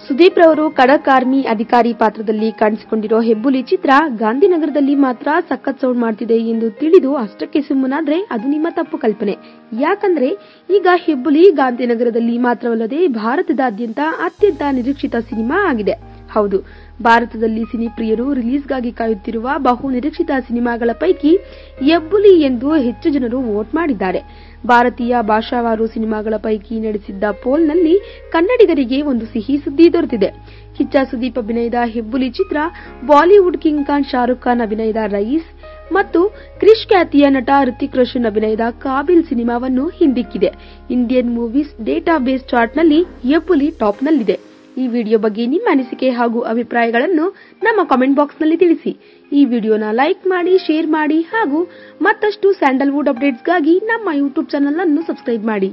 ಸುದೀಪ್ ರವರು ಖಡಕ್ ಆರ್ಮಿ ಅಧಿಕಾರಿ ಪಾತ್ರದಲ್ಲಿ ಕಾಣಿಸಿಕೊಂಡಿರೋ ಹೆಬ್ಬುಲಿ ಚಿತ್ರ ಗಾಂಧಿನಗರದಲ್ಲಿ ಮಾತ್ರ ಸಖತ್ ಸೌಂಡ್ ಮಾಡ್ತಿದೆ ಎಂದು ತಿಳಿದು ಅಷ್ಟಕ್ಕೆ ಸುಮ್ಮನಾದ್ರೆ ಅದು ನಿಮ್ಮ ತಪ್ಪು ಕಲ್ಪನೆ. ಯಾಕಂದ್ರೆ ಈಗ ಹೆಬ್ಬುಲಿ ಗಾಂಧಿನಗರದಲ್ಲಿ ಮಾತ್ರವಲ್ಲದೆ ಭಾರತದಾದ್ಯಂತ ಅತ್ಯಂತ ನಿರೀಕ್ಷಿತ ಸಿನಿಮಾ ಆಗಿದೆ. ಹೌದು, ಭಾರತದಲ್ಲಿ ಸಿನಿಪ್ರಿಯರು ರಿಲೀಸ್ಗಾಗಿ ಕಾಯುತ್ತಿರುವ ಬಹು ನಿರೀಕ್ಷಿತ ಸಿನಿಮಾಗಳ ಪೈಕಿ ಹೆಬ್ಬುಲಿ ಎಂದು ಹೆಚ್ಚು ಜನರು ವೋಟ್ ಮಾಡಿದ್ದಾರೆ. ಭಾರತೀಯ ಭಾಷಾವಾರು ಸಿನಿಮಾಗಳ ಪೈಕಿ ನಡೆಸಿದ್ದ ಪೋಲ್ನಲ್ಲಿ ಕನ್ನಡಿಗರಿಗೆ ಒಂದು ಸಿಹಿ ಸುದ್ದಿ ದೊರೆತಿದೆ. ಕಿಚ್ಚ ಸುದೀಪ್ ಅಭಿನಯದ ಹೆಬ್ಬುಲಿ ಚಿತ್ರ ಬಾಲಿವುಡ್ ಕಿಂಗ್ ಖಾನ್ ಶಾರುಖ್ ಖಾನ್ ಅಭಿನಯದ ರಯೀಸ್ ಮತ್ತು ಕ್ರಿಶ್ ಖ್ಯಾತಿಯ ನಟ ರಿತಿಕ್ ರೋಷನ್ ಅಭಿನಯದ ಕಾಬಿಲ್ ಸಿನಿಮಾವನ್ನು ಹಿಂದಿಕ್ಕಿದೆ. ಇಂಡಿಯನ್ ಮೂವೀಸ್ ಡೇಟಾ ಬೇಸ್ ಚಾರ್ಟ್ನಲ್ಲಿ ಹೆಬ್ಬುಲಿ ಟಾಪ್ನಲ್ಲಿದೆ. ಈ ವಿಡಿಯೋ ಬಗ್ಗೆ ನಿಮ್ಮ ಅನಿಸಿಕೆ ಹಾಗೂ ಅಭಿಪ್ರಾಯಗಳನ್ನು ನಮ್ಮ ಕಾಮೆಂಟ್ ಬಾಕ್ಸ್ನಲ್ಲಿ ತಿಳಿಸಿ. ಈ ವಿಡಿಯೋನ ಲೈಕ್ ಮಾಡಿ, ಶೇರ್ ಮಾಡಿ ಹಾಗೂ ಮತ್ತಷ್ಟು ಸ್ಯಾಂಡಲ್ವುಡ್ ಅಪ್ಡೇಟ್ಸ್ಗಾಗಿ ನಮ್ಮ ಯೂಟ್ಯೂಬ್ ಚಾನೆಲ್ ಅನ್ನು ಸಬ್ಸ್ಕ್ರೈಬ್ ಮಾಡಿ.